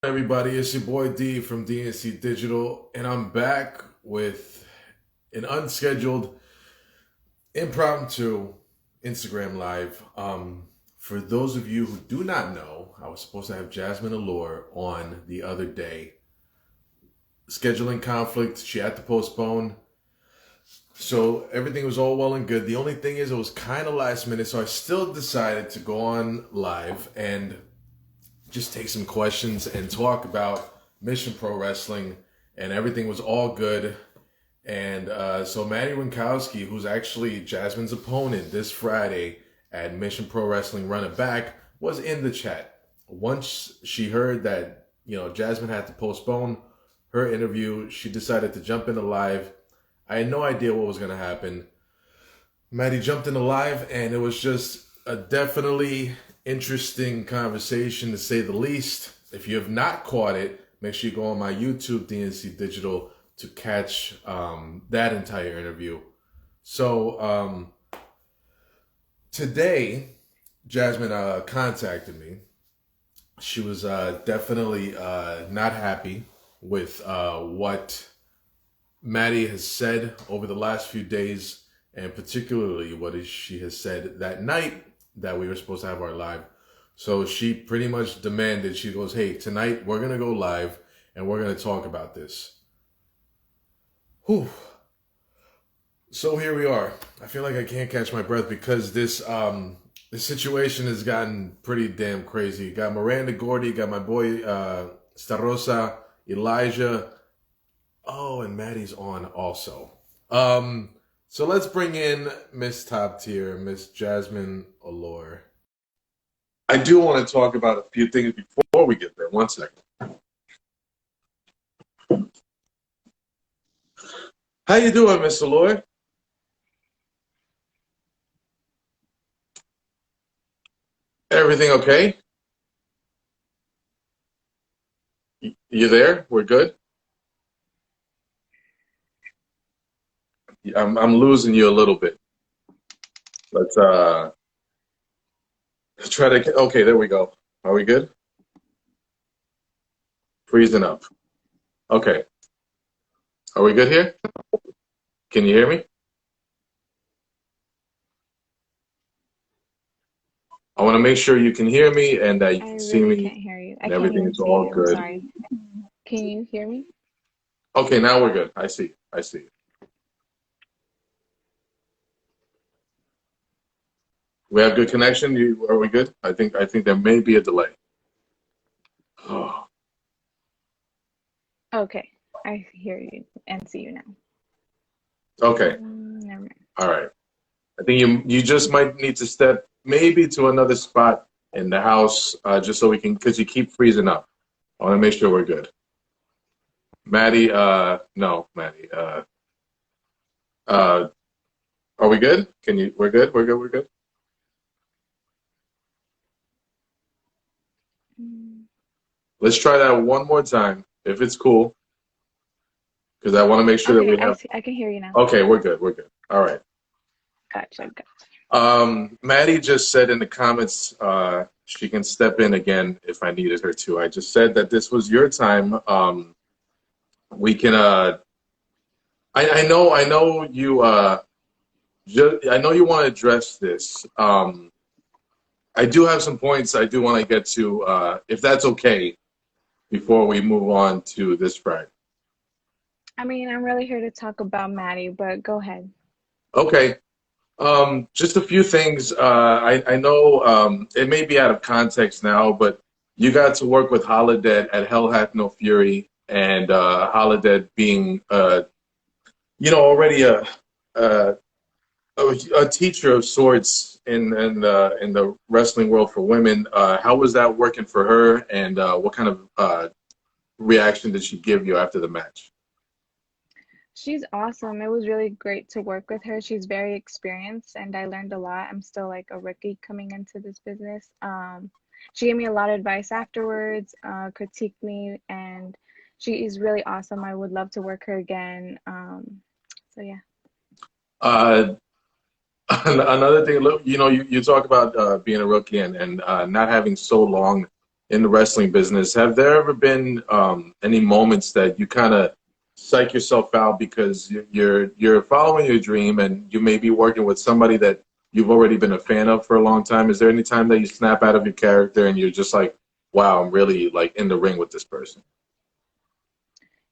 Everybody, it's your boy D from DNC Digital, and I'm back with an unscheduled impromptu Instagram live. For those of you who do not know, I was supposed to have Jazmine Allure on the other day. Scheduling conflict, she had to postpone. So everything was all well and good. The only thing is it was kind of last minute, so I still decided to go on live and just take some questions and talk about Mission Pro Wrestling, and everything was all good. And so Maddie Winkowski, who's actually Jazmine's opponent this Friday at Mission Pro Wrestling Run It Back, was in the chat. Once she heard that, Jazmine had to postpone her interview, she decided to jump into live. I had no idea what was going to happen. Maddie jumped into live, and it was just a definitely interesting conversation, to say the least. If you have not caught it, make sure you go on my YouTube, DNC Digital, to catch that entire interview. So today, Jazmine contacted me. She was definitely not happy with what Maddie has said over the last few days, and particularly what she has said that night that we were supposed to have our live. So she pretty much demanded, she goes, hey, tonight we're going to go live and we're going to talk about this. Whew. So here we are. I feel like I can't catch my breath because this situation has gotten pretty damn crazy. Got Miranda Gordy, got my boy Starosa, Elijah. Oh, and Maddie's on also. So let's bring in Miss Top Tier, Miss Jazmine Allure. I do want to talk about a few things before we get there. One second. How you doing, Miss Allure? Everything okay? You there? We're good? I'm losing you a little bit. Let's try to. Okay, there we go. Are we good? Freezing up. Okay. Are we good here? Can you hear me? I want to make sure you can hear me and that you can see me. I can't hear you. I and can't everything even is see all you. I'm good. sorry. Can you hear me? Okay, now we're good. I see. I see. We have good connection. Are we good? I think there may be a delay. Oh, Okay. I hear you and see you now. okay. Never mind. All right. I think you just might need to step maybe to another spot in the house, just so we can, because you keep freezing up. I want to make sure we're good. Maddie, no, Maddie. Uh, are we good? We're good? We're good? We're good? Let's try that one more time, if it's cool, because I want to make sure that Okay, we have. I can hear you now. Okay, we're good. We're good. All right. Gotcha. Maddie just said in the comments she can step in again if I needed her to. I just said that this was your time. We can. I know you. I know you want to address this. I do have some points I do want to get to, if that's okay, before we move on to this Friday. I mean, I'm really here to talk about Maddie, but go ahead. Okay. Just a few things. I know it may be out of context now, but you got to work with Holladay at Hell Hath No Fury, and Holladay being, already a teacher of sorts in the wrestling world for women. How was that working for her, and what kind of reaction did she give you after the match? She's awesome. It was really great to work with her. She's very experienced and I learned a lot. I'm still like a rookie coming into this business. She gave me a lot of advice afterwards, critiqued me, and she is really awesome. I would love to work her again. So yeah. Uh, Another thing, look, you talk about being a rookie and not having so long in the wrestling business, have there ever been any moments that you kind of psych yourself out because you're following your dream and you may be working with somebody that you've already been a fan of for a long time? Is there any time that you snap out of your character and you're just like, wow, I'm really like in the ring with this person?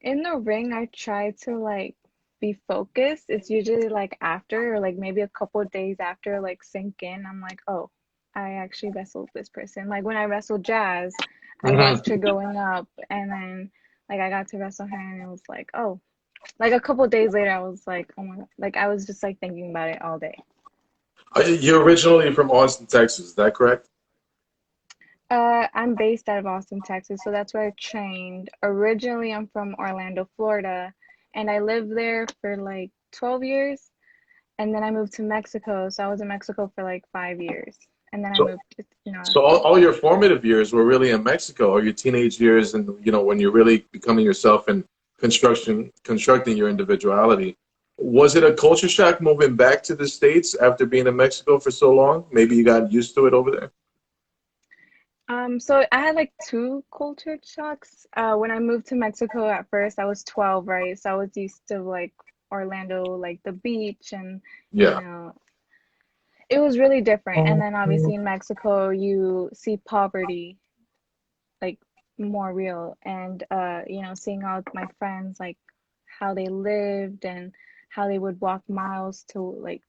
In the ring, I try to like be focused. It's usually like after, or like maybe a couple of days after, like sink in. I'm like, oh, I actually wrestled this person. Like when I wrestled Jazz, I watched her going up, and then like I got to wrestle her, and it was like, oh, like a couple of days later, I was like, oh my God, like I was just like thinking about it all day. You're originally from Austin, Texas, is that correct? I'm based out of Austin, Texas, so that's where I trained. Originally, I'm from Orlando, Florida, and I lived there for like 12 years, and then I moved to Mexico. So I was in Mexico for like 5 years, and then I So, moved to so all your formative years were really in Mexico, or your teenage years, and when you're really becoming yourself and constructing your individuality. Was it a culture shock moving back to the States after being in Mexico for so long? Maybe you got used to it over there. So I had like two culture shocks. When I moved to Mexico at first, I was 12, right? So I was used to like Orlando, like the beach, and you Yeah. know, it was really different. And then obviously in Mexico, you see poverty like more real, and seeing all my friends like how they lived and how they would walk miles to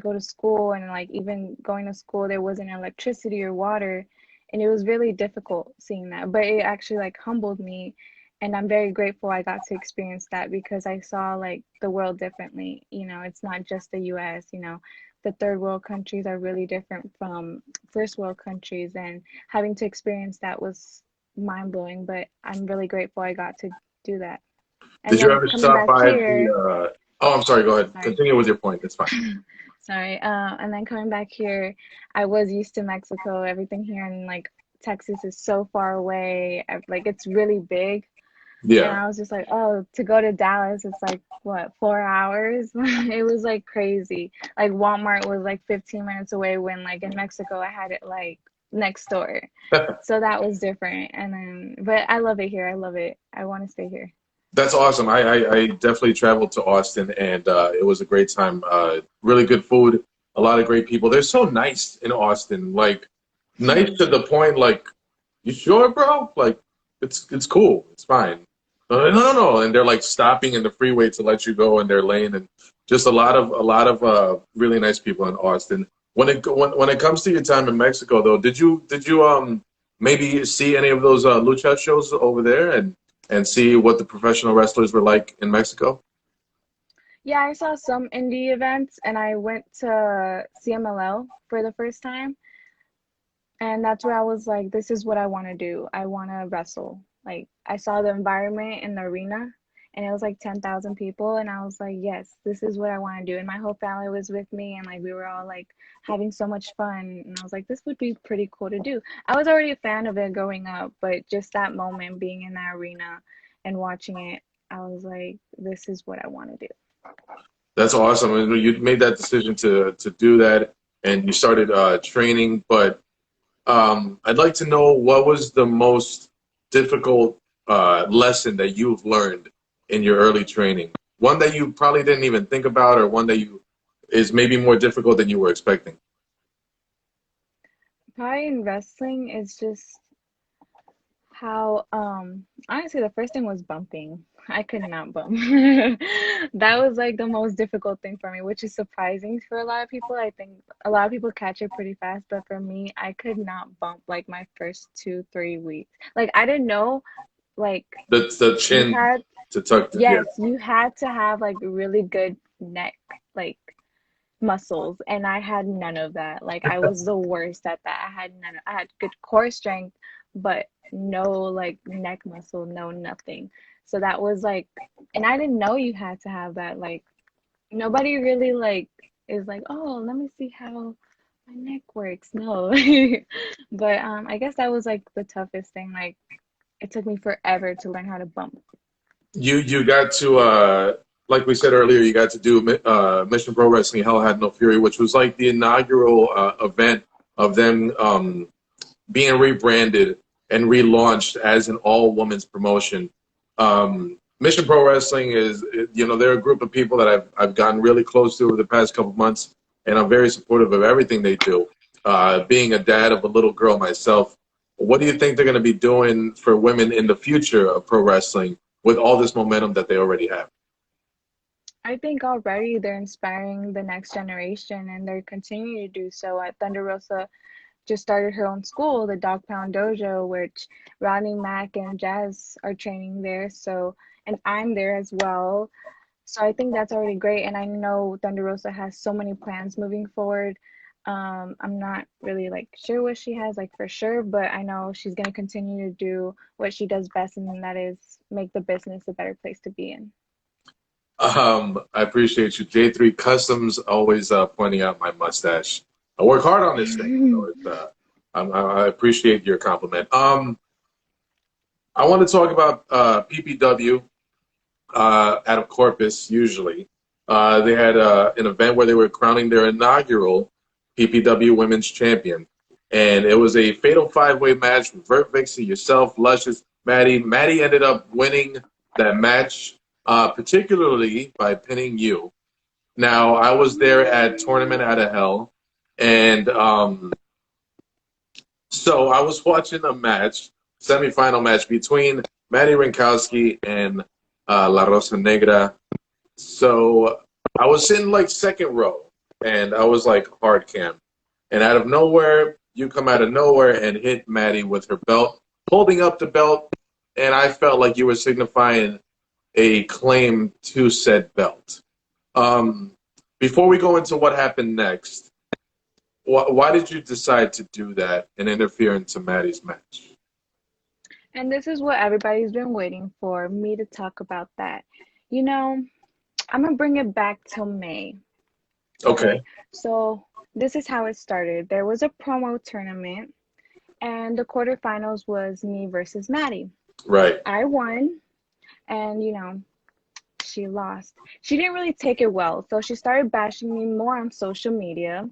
go to school, and like even going to school there wasn't electricity or water, and it was really difficult seeing that, but it actually like humbled me, and I'm very grateful I got to experience that because I saw like the world differently. It's not just the US. The third world countries are really different from first world countries, and having to experience that was mind blowing, but I'm really grateful I got to do that. And Did you then ever coming stop back by the? here, Oh, I'm sorry. Go ahead. sorry, Continue with your point. It's fine. sorry. And then coming back here, I was used to Mexico. Everything here in like Texas is so far away. Like it's really big. And Yeah. I was just like, oh, to go to Dallas, it's like what, 4 hours? It was like crazy. Like Walmart was like 15 minutes away when like in Mexico I had it like next door. So that was different. And then, but I love it here. I love it. I want to stay here. That's awesome. I definitely traveled to Austin, and it was a great time. Really good food, a lot of great people. They're so nice in Austin, like nice to the point. Like, you sure, bro? Like, it's cool. It's fine. No. And they're like stopping in the freeway to let you go in their lane, and just a lot of really nice people in Austin. When it comes to your time in Mexico, though, did you maybe see any of those lucha shows over there and see what the professional wrestlers were like in Mexico? Yeah, I saw some indie events and I went to CMLL for the first time. And that's where I was like, this is what I want to do. I want to wrestle. Like, I saw the environment in the arena and it was like 10,000 people. And I was like, yes, this is what I want to do. And my whole family was with me and like we were all like having so much fun. And I was like, this would be pretty cool to do. I was already a fan of it growing up, but just that moment being in that arena and watching it, I was like, this is what I want to do. That's awesome. And you made that decision to do that, and you started training. But I'd like to know what was the most difficult lesson that you've learned in your early training. One that you probably didn't even think about, or one that you is maybe more difficult than you were expecting. Probably in wrestling is just how honestly the first thing was bumping. I could not bump. That was like the most difficult thing for me, which is surprising for a lot of people. I think a lot of people catch it pretty fast, but for me, I could not bump like my first 2, 3 weeks. Like I didn't know, like The you chin had, to tuck. Yeah. yes, you had to have like really good neck, like muscles, and I had none of that. Like I was the worst at that. I had good core strength, but no like neck muscle, no nothing. So that was like, and I didn't know you had to have that. Like nobody really like is like, oh, let me see how my neck works. No. But I guess that was like the toughest thing. Like it took me forever to learn how to bump. You got to like we said earlier, you got to do Mission Pro Wrestling Hell Had No Fury, which was like the inaugural event of them being rebranded and relaunched as an all-women's promotion. Mission Pro Wrestling is, you know, they're a group of people that I've gotten really close to over the past couple months, and I'm very supportive of everything they do. Being a dad of a little girl myself, what do you think they're going to be doing for women in the future of pro wrestling with all this momentum that they already have? I think already they're inspiring the next generation and they're continuing to do so. At Thunder Rosa just started her own school, the Dog Pound Dojo, which Rodney Mack and Jazz are training there. So, and I'm there as well. So I think that's already great. And I know Thunder Rosa has so many plans moving forward. I'm not really like sure what she has like for sure, but I know she's going to continue to do what she does best, and that is make the business a better place to be in. I appreciate you. J3 Customs always pointing out my mustache. I work hard on this thing, so I appreciate your compliment. I want to talk about PPW out of Corpus. Usually, they had an event where they were crowning their inaugural PPW Women's Champion, and it was a fatal five-way match with Vert Vixie, yourself, Luscious, Maddie. Maddie ended up winning that match, particularly by pinning you. Now, I was there at Tournament Out of Hell, and so I was watching a match, semifinal match between Maddie Rinkowski and La Rosa Negra. So I was sitting like second row, and I was like hard cam. And out of nowhere, you come out of nowhere and hit Maddie with her belt, holding up the belt, and I felt like you were signifying a claim to said belt. Before we go into what happened next, why did you decide to do that and interfere into Maddie's match? And this is what everybody's been waiting for me to talk about that. You know, I'm gonna bring it back till May. Okay. So this is how it started. There was a promo tournament, and the quarterfinals was me versus Maddie. Right. I won, and she lost. She didn't really take it well, so she started bashing me more on social media,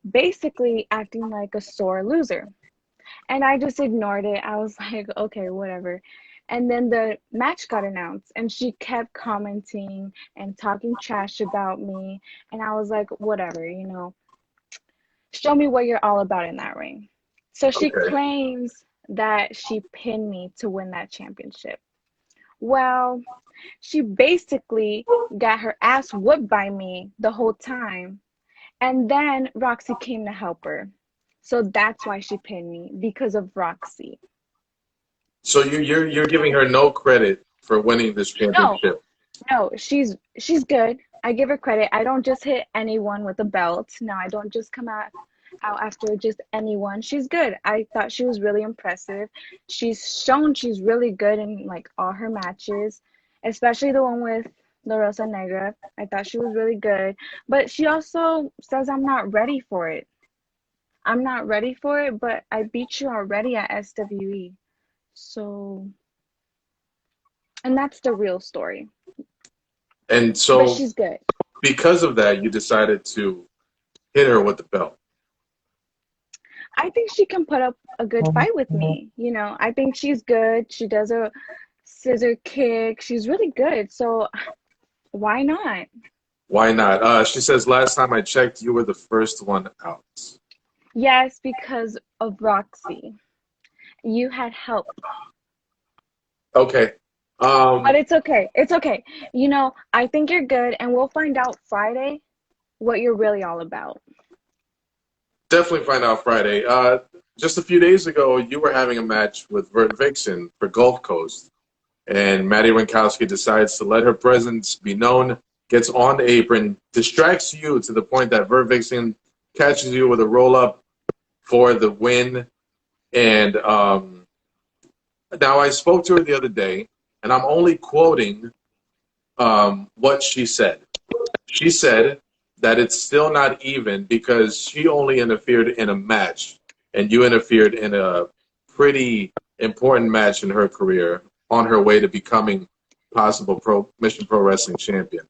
basically acting like a sore loser. And I just ignored it. I was like, okay, whatever. And then the match got announced, and she kept commenting and talking trash about me. And I was like, whatever, show me what you're all about in that ring. So she Okay. claims that she pinned me to win that championship. Well, she basically got her ass whooped by me the whole time. And then Roxy came to help her. So that's why she pinned me, because of Roxy. So you're giving her no credit for winning this No, championship. no, she's good. I give her credit. I don't just hit anyone with a belt. No, I don't just come out after just anyone. She's good. I thought she was really impressive. She's shown she's really good in like all her matches, especially the one with La Rosa Negra. I thought she was really good. But she also says I'm not ready for it. I'm not ready for it, but I beat you already at SWE. So, and that's the real story. And But so she's good. because of that, you decided to hit her with the belt. I think she can put up a good fight with me. I think she's good. She does a scissor kick. She's really good. So why not? Why not? She says, last time I checked, you were the first one out. Yes, because of Roxy. You had help. Okay. But it's okay. It's okay. I think you're good, and we'll find out Friday what you're really all about. Definitely find out Friday. Just a few days ago, you were having a match with Vert Vixen for Gulf Coast, and Maddie Rinkowski decides to let her presence be known, gets on the apron, distracts you to the point that Vert Vixen catches you with a roll-up for the win. And now I spoke to her the other day, and I'm only quoting what she said. She said that it's still not even because she only interfered in a match, and you interfered in a pretty important match in her career on her way to becoming possible Mission Pro Wrestling champion.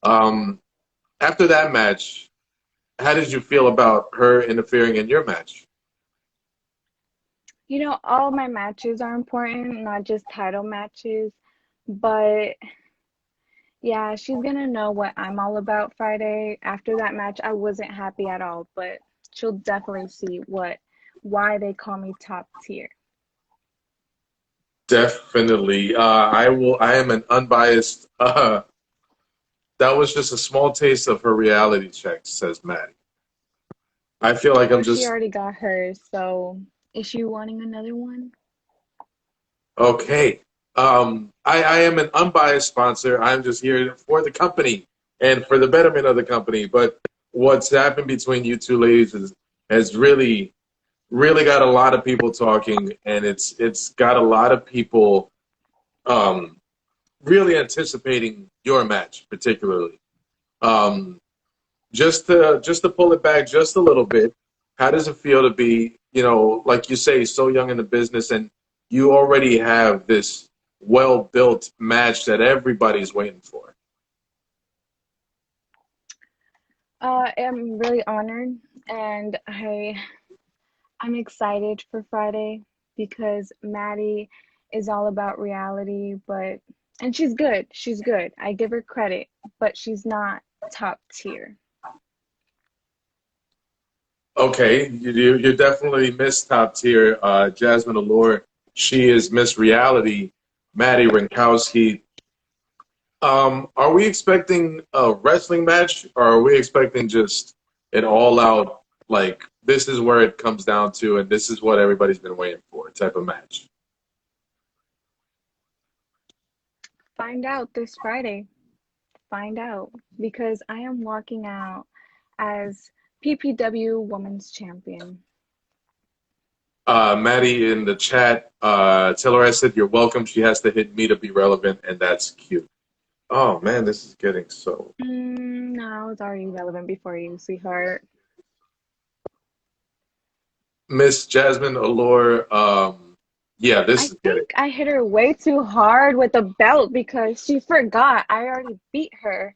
After that match, how did you feel about her interfering in your match? All my matches are important, not just title matches. But yeah, she's gonna know what I'm all about Friday. After that match, I wasn't happy at all, but she'll definitely see why they call me top tier. Definitely. I am an unbiased. That was just a small taste of her reality check, says Maddie. I feel like I'm Well, she just already got hers, so is she wanting another one? okay. I am an unbiased sponsor. I'm just here for the company and for the betterment of the company. But what's happened between you two ladies has really got a lot of people talking, and it's got a lot of people um, really anticipating your match, particularly. Um, just to pull it back just a little bit, how does it feel to be, like you say, so young in the business, and you already have this well built match that everybody's waiting for? I'm really honored, and I'm excited for Friday because Maddie is all about reality, and she's good. She's good. I give her credit, but she's not top tier. Okay, you're definitely Miss Top Tier, Jazmine Allure. She is Miss Reality, Maddie Rinkowski. Are we expecting a wrestling match, or are we expecting just an all-out, like, this is where it comes down to, and this is what everybody's been waiting for type of match? Find out this Friday. Find out because I am walking out as PPW Women's Champion. Maddie in the chat, tell her I said you're welcome. She has to hit me to be relevant, and that's cute. Oh man, this is getting so. No, it's already relevant before you, sweetheart. Miss Jazmine Allure, yeah, this I is getting. think I hit her way too hard with the belt because she forgot I already beat her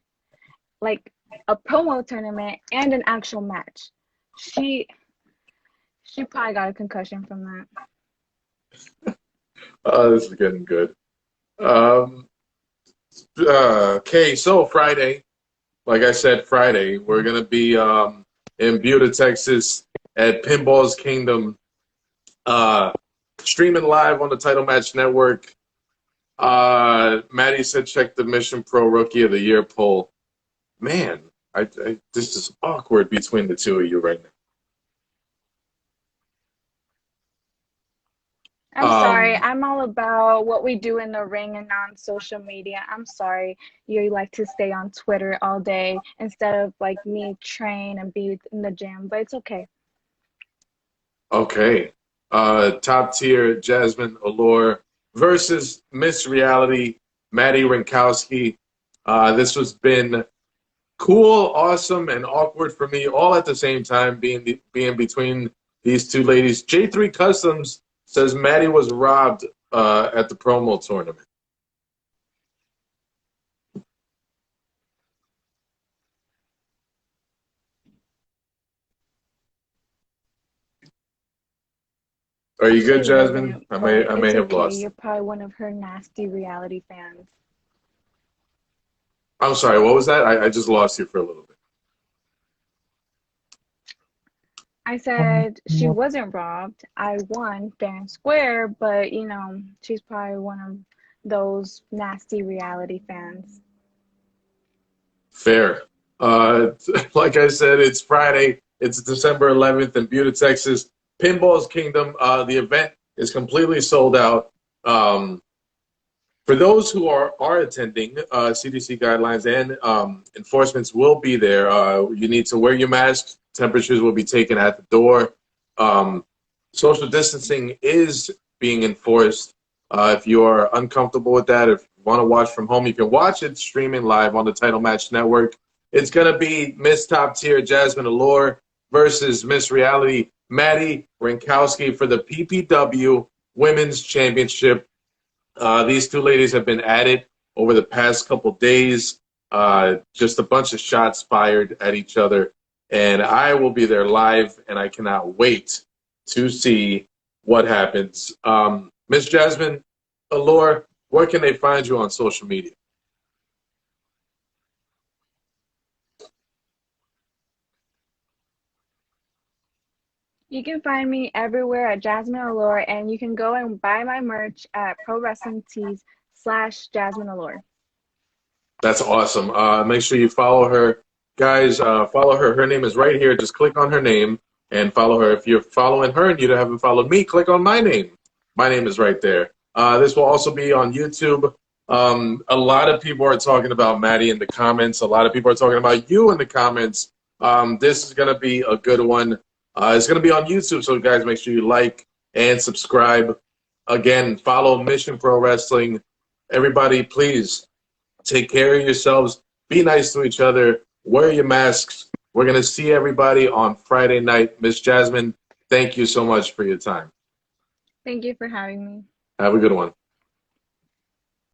like a promo tournament and an actual match. She she probably got a concussion from that. This is getting good. Um, okay, so Friday, like I said, Friday, we're gonna be in Buda, Texas, at Pinball's Kingdom, uh, streaming live on the Title Match Network. Maddie said check the Mission Pro Rookie of the Year poll. Man, this is awkward between the two of you right now. I'm sorry. I'm all about what we do in the ring and on social media. I'm sorry you like to stay on Twitter all day instead of like me train and be in the gym, but it's okay. Okay. Top tier Jazmine Allure versus Miss Reality Maddie Rinkowski. This has been cool, awesome, and awkward for me all at the same time, being between these two ladies. J3 Customs says Maddie was robbed at the promo tournament. Are you She good, Jazmine? wasn't, I but may it's have okay. lost you. You're probably one of her nasty reality fans. I'm sorry. What was that? I just lost you for a little bit. I said she wasn't robbed. I won fair and square, but she's probably one of those nasty reality fans. Fair. Like I said, it's Friday. It's December 11th in Buda, Texas. Pinball's Kingdom. The event is completely sold out. Um, for those who are attending, CDC guidelines and enforcements will be there. You need to wear your mask. Temperatures will be taken at the door. Um, Social distancing is being enforced. If you are uncomfortable with that, if you want to watch from home, you can watch it streaming live on the Title Match Network. It's going to be Miss Top Tier Jazmine Allure versus Miss Reality Maddie Rinkowski for the PPW Women's Championship. These two ladies have been at it over the past couple days. Just a bunch of shots fired at each other. And I will be there live, and I cannot wait to see what happens. Miss Jazmine, Allure, where can they find you on social media? You can find me everywhere at Jazmine Allure, and you can go and buy my merch at Pro Wrestling Tees/Jazmine Allure. That's awesome. Make sure you follow her. Guys, follow her. Her name is right here. Just click on her name and follow her. If you're following her and you haven't followed me, click on my name. My name is right there. This will also be on YouTube. A lot of people are talking about Maddie in the comments. A lot of people are talking about you in the comments. This is going to be a good one. It's going to be on YouTube, so guys, make sure you like and subscribe. Again, follow Mission Pro Wrestling. Everybody, please take care of yourselves. Be nice to each other. Wear your masks. We're going to see everybody on Friday night. Miss Jazmine, thank you so much for your time. Thank you for having me. Have a good one.